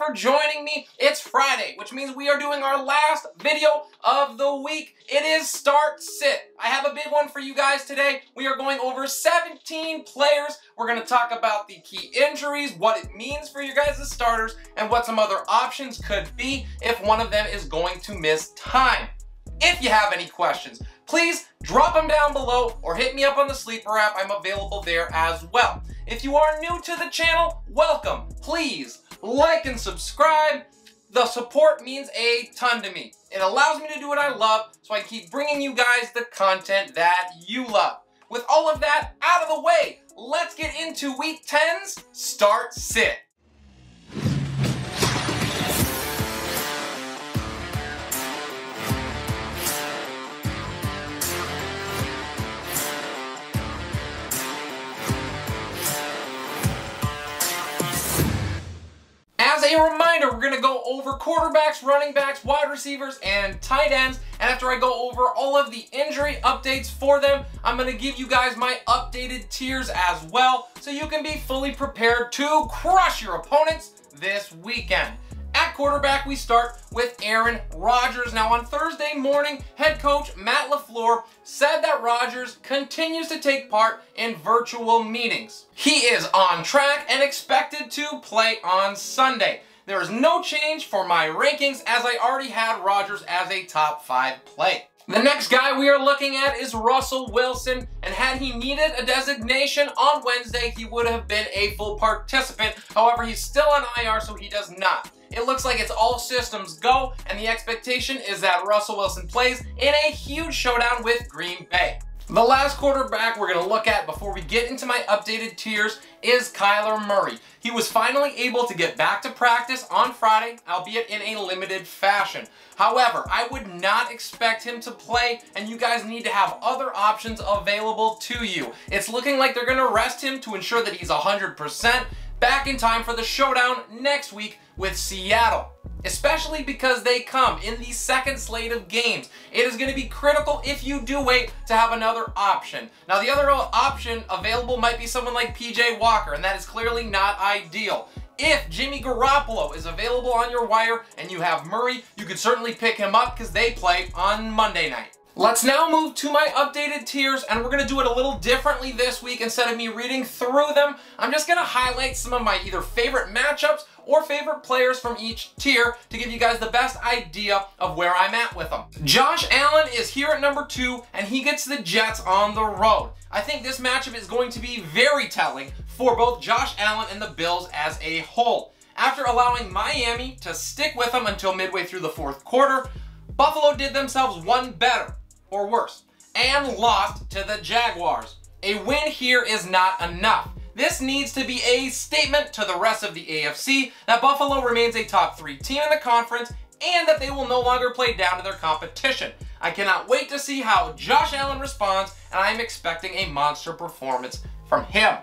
for joining me. It's Friday, which means we are doing our last video of the week. It is Start Sit. I have a big one for you guys today. We are going over 17 players. We're going to talk about the key injuries, what it means for you guys as starters, and what some other options could be if one of them is going to miss time. If you have any questions, please drop them down below or hit me up on the Sleeper app. I'm available there as well. If you are new to the channel, welcome. Please like and subscribe. The support means a ton to me. It allows me to do what I love so I can keep bringing you guys the content that you love. With all of that out of the way, let's get into Week 10's Start Sit. As a reminder, we're going to go over quarterbacks, running backs, wide receivers, and tight ends. And after I go over all of the injury updates for them, I'm going to give you guys my updated tiers as well, so you can be fully prepared to crush your opponents this weekend. At quarterback, we start with Aaron Rodgers. Now, on Thursday morning, head coach Matt LaFleur said that Rodgers continues to take part in virtual meetings. He is on track and expected to play on Sunday. There is no change for my rankings, as I already had Rodgers as a top 5 play. The next guy we are looking at is Russell Wilson, and had he needed a designation on Wednesday, he would have been a full participant. However, he's still on IR, so he does not. It looks like it's all systems go, and the expectation is that Russell Wilson plays in a huge showdown with Green Bay. The last quarterback we're going to look at before we get into my updated tiers is Kyler Murray. He was finally able to get back to practice on Friday, albeit in a limited fashion. However, I would not expect him to play, and you guys need to have other options available to you. It's looking like they're going to rest him to ensure that he's 100% back in time for the showdown next week with Seattle. Especially because they come in the second slate of games. It is going to be critical if you do wait to have another option. Now, the other option available might be someone like PJ Walker, and that is clearly not ideal. If Jimmy Garoppolo is available on your wire and you have Murray, you could certainly pick him up because they play on Monday night. Let's now move to my updated tiers, and we're going to do it a little differently this week. Instead of me reading through them, I'm just going to highlight some of my either favorite matchups or favorite players from each tier to give you guys the best idea of where I'm at with them. Josh Allen is here at number 2, and he gets the Jets on the road. I think this matchup is going to be very telling for both Josh Allen and the Bills as a whole. After allowing Miami to stick with them until midway through the 4th quarter, Buffalo did themselves one better, or worse, and lost to the Jaguars. A win here is not enough. This needs to be a statement to the rest of the AFC that Buffalo remains a top 3 team in the conference and that they will no longer play down to their competition. I cannot wait to see how Josh Allen responds, and I am expecting a monster performance from him.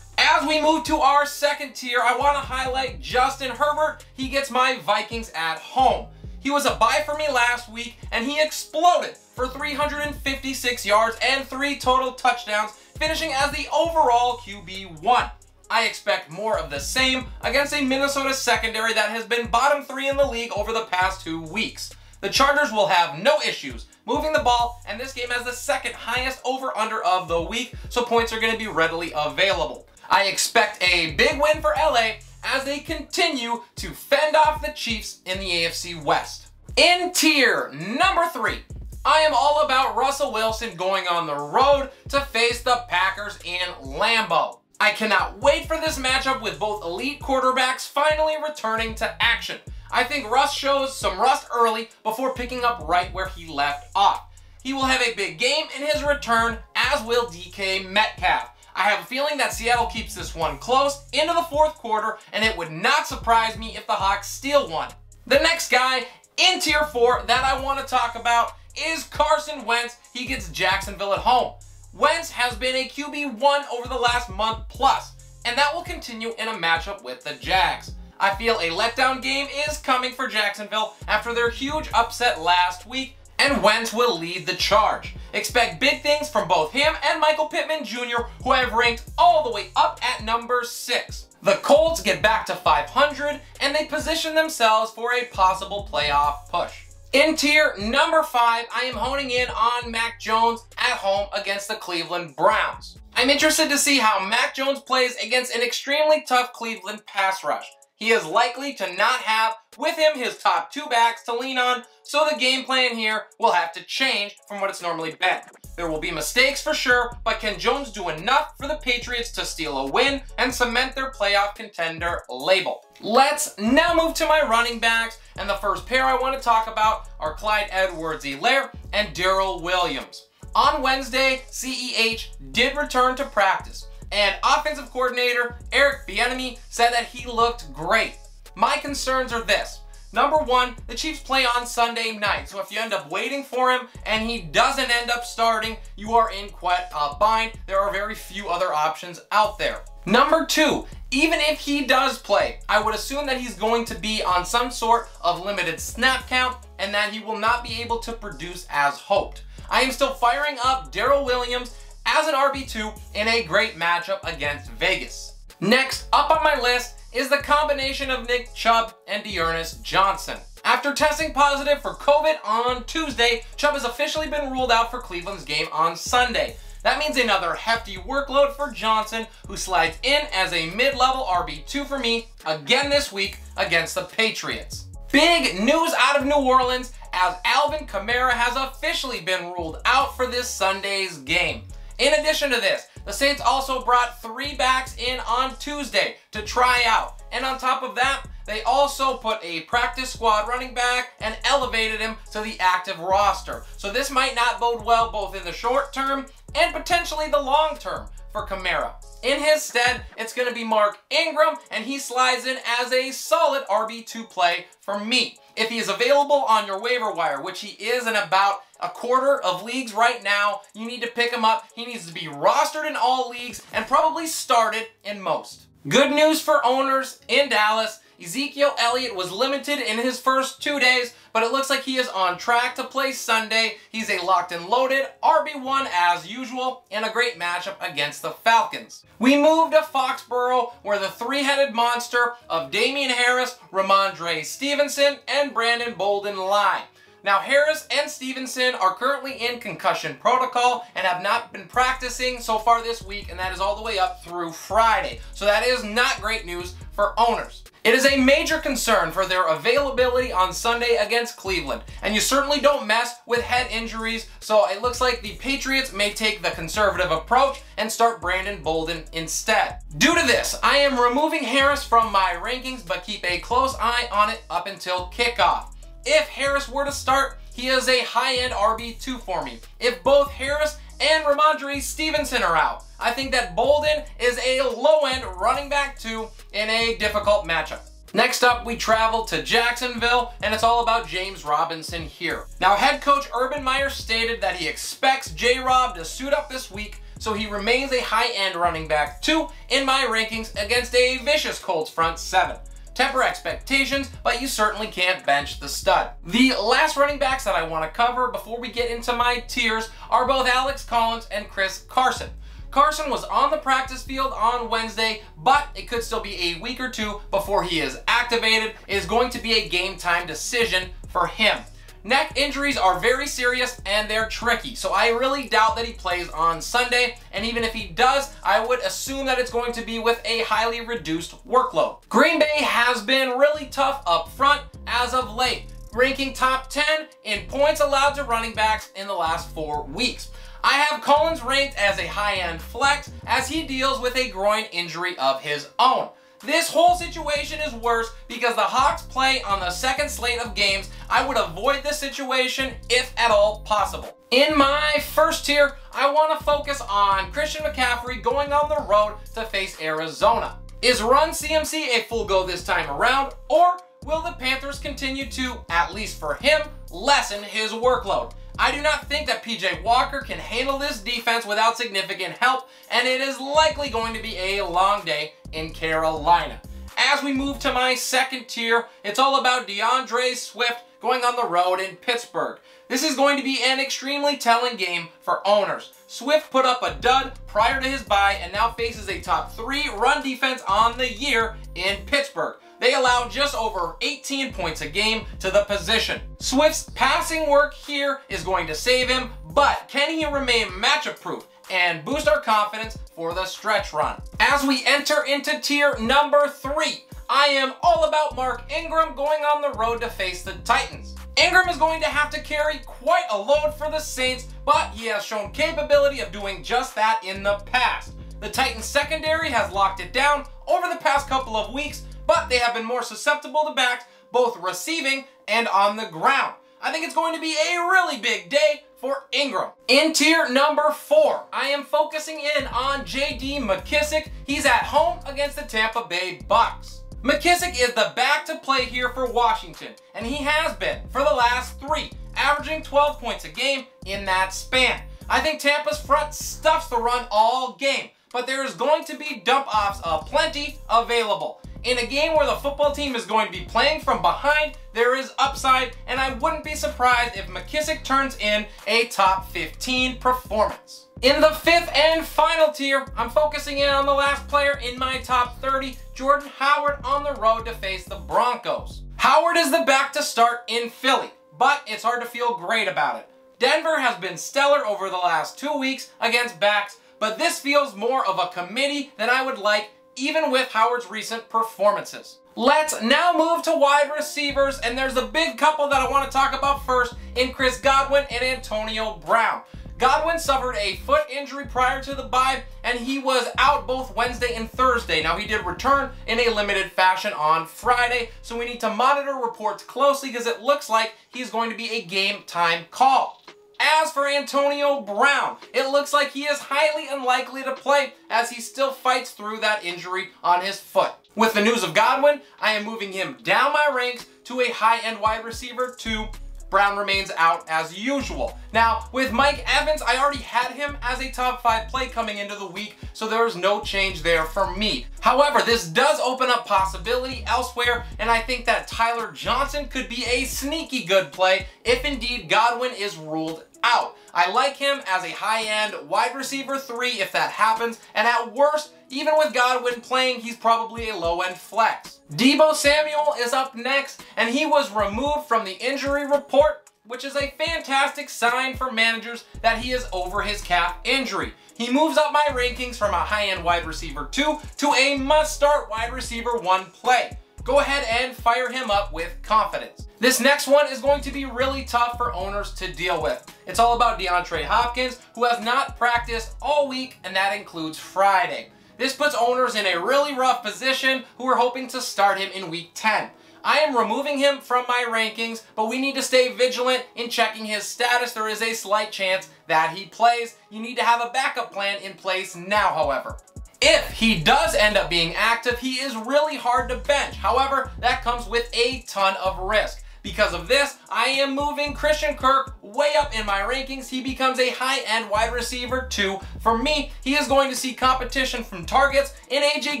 As we move to our second tier, I want to highlight Justin Herbert. He gets my Vikings at home. He was a buy for me last week, and he exploded for 356 yards and 3 total touchdowns, finishing as the overall QB1. I expect more of the same against a Minnesota secondary that has been bottom 3 in the league over the past 2 weeks. The Chargers will have no issues moving the ball, and this game has the second highest over-under of the week, so points are going to be readily available. I expect a big win for LA as they continue to fend off the Chiefs in the AFC West. In tier number 3, I am all about Russell Wilson going on the road to face the Packers in Lambeau. I cannot wait for this matchup with both elite quarterbacks finally returning to action. I think Russ shows some rust early before picking up right where he left off. He will have a big game in his return, as will DK Metcalf. I have a feeling that Seattle keeps this one close into the 4th quarter, and it would not surprise me if the Hawks steal one. The next guy in tier 4 that I want to talk about is Carson Wentz. He gets Jacksonville at home. Wentz has been a QB1 over the last month plus, and that will continue in a matchup with the Jags. I feel a letdown game is coming for Jacksonville after their huge upset last week, and Wentz will lead the charge. Expect big things from both him and Michael Pittman Jr., who I've ranked all the way up at number 6. The Colts get back to 500, and they position themselves for a possible playoff push. In tier number 5, I am honing in on Mac Jones at home against the Cleveland Browns. I'm interested to see how Mac Jones plays against an extremely tough Cleveland pass rush. He is likely to not have with him his top 2 backs to lean on, so the game plan here will have to change from what it's normally been. There will be mistakes for sure, but can Jones do enough for the Patriots to steal a win and cement their playoff contender label? Let's now move to my running backs, and the first pair I want to talk about are Clyde Edwards-Helaire and Darrell Williams. On Wednesday, CEH did return to practice, and offensive coordinator Eric Bieniemy said that he looked great. My concerns are this. Number 1, the Chiefs play on Sunday night, so if you end up waiting for him and he doesn't end up starting, you are in quite a bind. There are very few other options out there. Number 2, even if he does play, I would assume that he's going to be on some sort of limited snap count and that he will not be able to produce as hoped. I am still firing up Darrell Williams as an RB2 in a great matchup against Vegas. Next up on my list is the combination of Nick Chubb and D'Ernest Johnson. After testing positive for COVID on Tuesday, Chubb has officially been ruled out for Cleveland's game on Sunday. That means another hefty workload for Johnson, who slides in as a mid-level RB2 for me again this week against the Patriots. Big news out of New Orleans as Alvin Kamara has officially been ruled out for this Sunday's game. In addition to this, the Saints also brought 3 backs in on Tuesday to try out. And on top of that, they also put a practice squad running back and elevated him to the active roster. So this might not bode well both in the short term and potentially the long term for Kamara. In his stead, it's going to be Mark Ingram, and he slides in as a solid RB2 play for me. If he is available on your waiver wire, which he is in about a quarter of leagues right now, you need to pick him up. He needs to be rostered in all leagues and probably started in most. Good news for owners in Dallas. Ezekiel Elliott was limited in his first 2 days, but it looks like he is on track to play Sunday. He's a locked and loaded RB1 as usual in a great matchup against the Falcons. We move to Foxborough, where the 3-headed monster of Damian Harris, Ramondre Stevenson, and Brandon Bolden lie. Now, Harris and Stevenson are currently in concussion protocol and have not been practicing so far this week, and that is all the way up through Friday. So that is not great news for owners. It is a major concern for their availability on Sunday against Cleveland, and you certainly don't mess with head injuries, so it looks like the Patriots may take the conservative approach and start Brandon Bolden instead. Due to this, I am removing Harris from my rankings, but keep a close eye on it up until kickoff. If Harris were to start, he is a high-end RB2 for me. If both Harris and Ramondre Stevenson are out, I think that Bolden is a low-end running back 2 in a difficult matchup. Next up, we travel to Jacksonville, and it's all about James Robinson here. Now, head coach Urban Meyer stated that he expects J-Rob to suit up this week, so he remains a high-end running back 2 in my rankings against a vicious Colts front 7. Temper expectations, but you certainly can't bench the stud. The last running backs that I want to cover before we get into my tiers are both Alex Collins and Chris Carson. Carson was on the practice field on Wednesday, but it could still be a week or 2 before he is activated. It is going to be a game time decision for him. Neck injuries are very serious and they're tricky, so I really doubt that he plays on Sunday, and even if he does, I would assume that it's going to be with a highly reduced workload. Green Bay has been really tough up front as of late, ranking top 10 in points allowed to running backs in the last 4 weeks. I have Collins ranked as a high-end flex as he deals with a groin injury of his own. This whole situation is worse because the Hawks play on the second slate of games. I would avoid this situation if at all possible. In my first tier, I want to focus on Christian McCaffrey going on the road to face Arizona. Is Run CMC a full go this time around, or will the Panthers continue to, at least for him, lessen his workload? I do not think that PJ Walker can handle this defense without significant help, and it is likely going to be a long day in Carolina. As we move to my second tier, it's all about DeAndre Swift going on the road in Pittsburgh. This is going to be an extremely telling game for owners. Swift put up a dud prior to his bye and now faces a top 3 run defense on the year in Pittsburgh. They allow just over 18 points a game to the position. Swift's passing work here is going to save him, but can he remain matchup proof and boost our confidence for the stretch run? As we enter into tier number 3, I am all about Mark Ingram going on the road to face the Titans. Ingram is going to have to carry quite a load for the Saints, but he has shown capability of doing just that in the past. The Titans secondary has locked it down over the past couple of weeks, but they have been more susceptible to backs, both receiving and on the ground. I think it's going to be a really big day for Ingram. In tier number 4, I am focusing in on J.D. McKissic. He's at home against the Tampa Bay Bucks. McKissic is the back to play here for Washington, and he has been for the last 3, averaging 12 points a game in that span. I think Tampa's front stuffs the run all game, but there is going to be dump-offs aplenty available. In a game where the football team is going to be playing from behind, there is upside, and I wouldn't be surprised if McKissic turns in a top 15 performance. In the 5th and final tier, I'm focusing in on the last player in my top 30, Jordan Howard on the road to face the Broncos. Howard is the back to start in Philly, but it's hard to feel great about it. Denver has been stellar over the last 2 weeks against backs, but this feels more of a committee than I would like, even with Howard's recent performances. Let's now move to wide receivers, and there's a big couple that I want to talk about first in Chris Godwin and Antonio Brown. Godwin suffered a foot injury prior to the bye, and he was out both Wednesday and Thursday. Now, he did return in a limited fashion on Friday, so we need to monitor reports closely because it looks like he's going to be a game time call. As for Antonio Brown, it looks like he is highly unlikely to play as he still fights through that injury on his foot. With the news of Godwin, I am moving him down my ranks to a high-end wide receiver 2. Brown remains out as usual. Now, with Mike Evans, I already had him as a top 5 play coming into the week, so there is no change there for me. However, this does open up possibility elsewhere, and I think that Tyler Johnson could be a sneaky good play if indeed Godwin is ruled out. I like him as a high-end wide receiver 3 if that happens, and at worst, even with Godwin playing, he's probably a low-end flex. Deebo Samuel is up next, and he was removed from the injury report, which is a fantastic sign for managers that he is over his calf injury. He moves up my rankings from a high-end wide receiver 2 to a must-start wide receiver 1 play. Go ahead and fire him up with confidence. This next one is going to be really tough for owners to deal with. It's all about DeAndre Hopkins, who has not practiced all week, and that includes Friday. This puts owners in a really rough position who are hoping to start him in week 10. I am removing him from my rankings, but we need to stay vigilant in checking his status. There is a slight chance that he plays. You need to have a backup plan in place now, however. If he does end up being active, he is really hard to bench. However, that comes with a ton of risk. Because of this, I am moving Christian Kirk way up in my rankings. He becomes a high-end wide receiver 2. For me, he is going to see competition from targets in AJ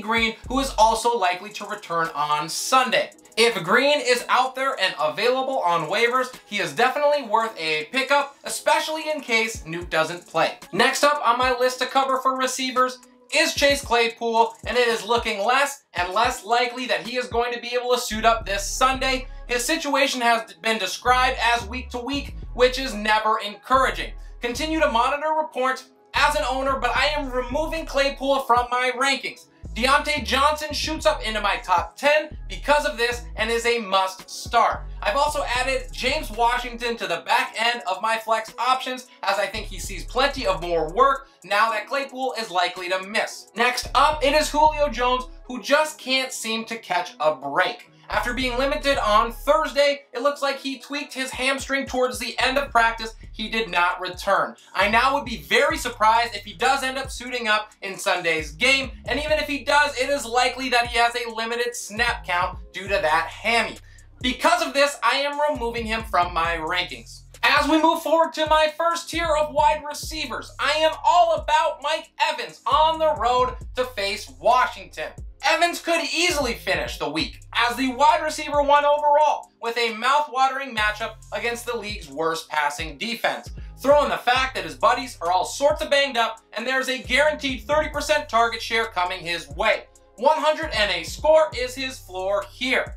Green, who is also likely to return on Sunday. If Green is out there and available on waivers, he is definitely worth a pickup, especially in case Nuke doesn't play. Next up on my list to cover for receivers is Chase Claypool, and it is looking less and less likely that he is going to be able to suit up this Sunday. His situation has been described as week to week, which is never encouraging. Continue to monitor reports as an owner, but I am removing Claypool from my rankings. Deontay Johnson shoots up into my top 10 because of this and is a must start. I've also added James Washington to the back end of my flex options as I think he sees plenty of more work now that Claypool is likely to miss. Next up, it is Julio Jones, who just can't seem to catch a break. After being limited on Thursday, it looks like he tweaked his hamstring towards the end of practice. He did not return. I now would be very surprised if he does end up suiting up in Sunday's game, and even if he does, it is likely that he has a limited snap count due to that hammy. Because of this, I am removing him from my rankings. As we move forward to my first tier of wide receivers, I am all about Mike Evans on the road to face Washington. Evans could easily finish the week as the wide receiver 1 overall with a mouth-watering matchup against the league's worst passing defense. Throw in the fact that his buddies are all sorts of banged up and there's a guaranteed 30% target share coming his way. 100 and a score is his floor here.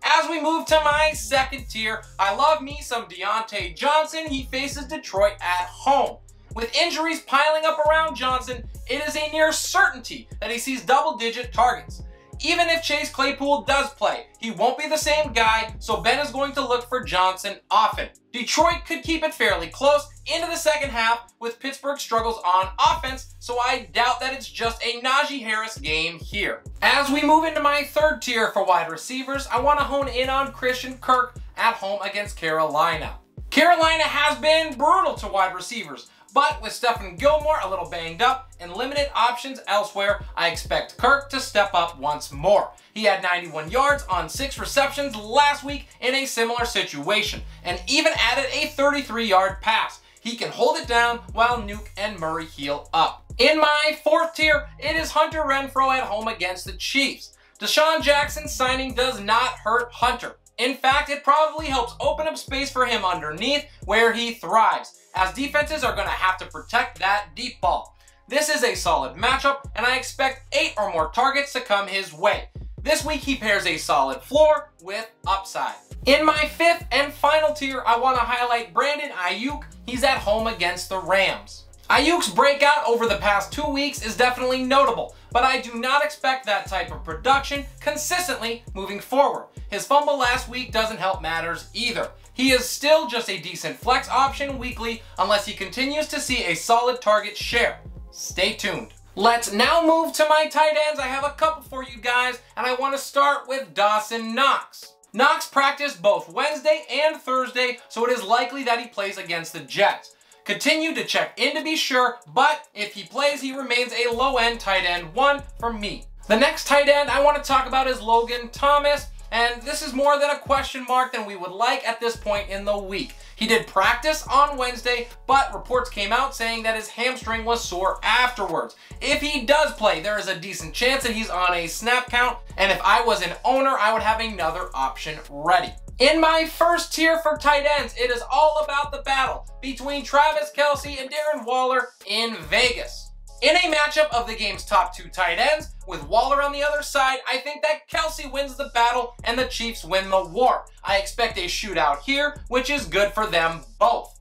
As we move to my second tier, I love me some Deontay Johnson. He faces Detroit at home. With injuries piling up around Johnson, it is a near certainty that he sees double-digit targets. Even if Chase Claypool does play, he won't be the same guy, so Ben is going to look for Johnson often. Detroit could keep it fairly close into the second half with Pittsburgh's struggles on offense, so I doubt that it's just a Najee Harris game here. As we move into my third tier for wide receivers, I want to hone in on Christian Kirk at home against Carolina. Carolina has been brutal to wide receivers, but with Stephon Gilmore a little banged up and limited options elsewhere, I expect Kirk to step up once more. He had 91 yards on 6 receptions last week in a similar situation, and even added a 33-yard pass. He can hold it down while Nuke and Murray heal up. In my fourth tier, it is Hunter Renfrow at home against the Chiefs. Deshaun Jackson's signing does not hurt Hunter. In fact, it probably helps open up space for him underneath where he thrives, as defenses are going to have to protect that deep ball. This is a solid matchup, and I expect 8 or more targets to come his way. This week, he pairs a solid floor with upside. In my fifth and final tier, I want to highlight Brandon Ayuk. He's at home against the Rams. Ayuk's breakout over the past 2 weeks is definitely notable, but I do not expect that type of production consistently moving forward. His fumble last week doesn't help matters either. He is still just a decent flex option weekly unless he continues to see a solid target share. Stay tuned. Let's now move to my tight ends. I have a couple for you guys, and I want to start with Dawson Knox. Knox practiced both Wednesday and Thursday, so it is likely that he plays against the Jets. Continue to check in to be sure, but if he plays, he remains a low-end tight end 1 for me. The next tight end I want to talk about is Logan Thomas, and this is more than a question mark than we would like at this point in the week. He did practice on Wednesday, but reports came out saying that his hamstring was sore afterwards. If he does play, there is a decent chance that he's on a snap count, and if I was an owner, I would have another option ready. In my first tier for tight ends, it is all about the battle between Travis Kelce and Darren Waller in Vegas. In a matchup of the game's top 2 tight ends, with Waller on the other side, I think that Kelce wins the battle and the Chiefs win the war. I expect a shootout here, which is good for them both.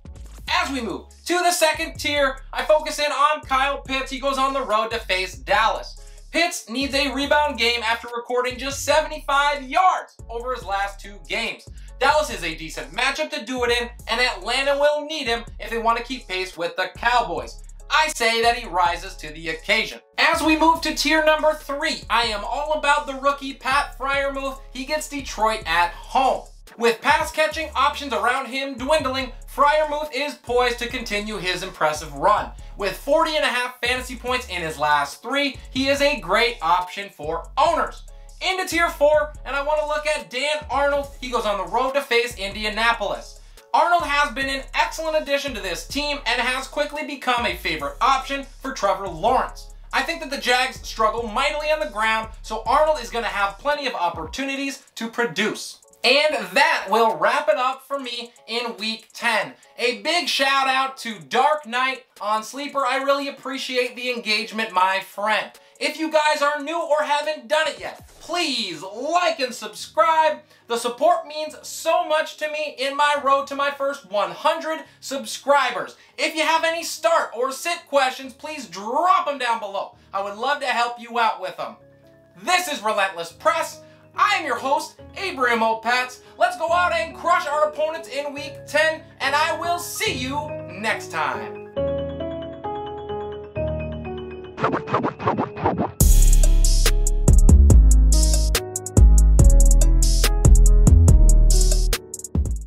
As we move to the second tier, I focus in on Kyle Pitts. He goes on the road to face Dallas. Pitts needs a rebound game after recording just 75 yards over his last 2 games. Dallas is a decent matchup to do it in, and Atlanta will need him if they want to keep pace with the Cowboys. I say that he rises to the occasion. As we move to tier number 3, I am all about the rookie Pat Freiermuth. He gets Detroit at home. With pass-catching options around him dwindling, Freiermuth is poised to continue his impressive run. With 40.5 fantasy points in his last 3, he is a great option for owners. Into tier 4, and I want to look at Dan Arnold. He goes on the road to face Indianapolis. Arnold has been an excellent addition to this team and has quickly become a favorite option for Trevor Lawrence. I think that the Jags struggle mightily on the ground, so Arnold is going to have plenty of opportunities to produce. And that will wrap it up for me in week 10. A big shout out to Dark Knight on Sleeper. I really appreciate the engagement, my friend. If you guys are new or haven't done it yet, please like and subscribe. The support means so much to me in my road to my first 100 subscribers. If you have any start or sit questions, please drop them down below. I would love to help you out with them. This is Relentless Press. I am your host, Abraham Opatz. Let's go out and crush our opponents in week 10, and I will see you next time.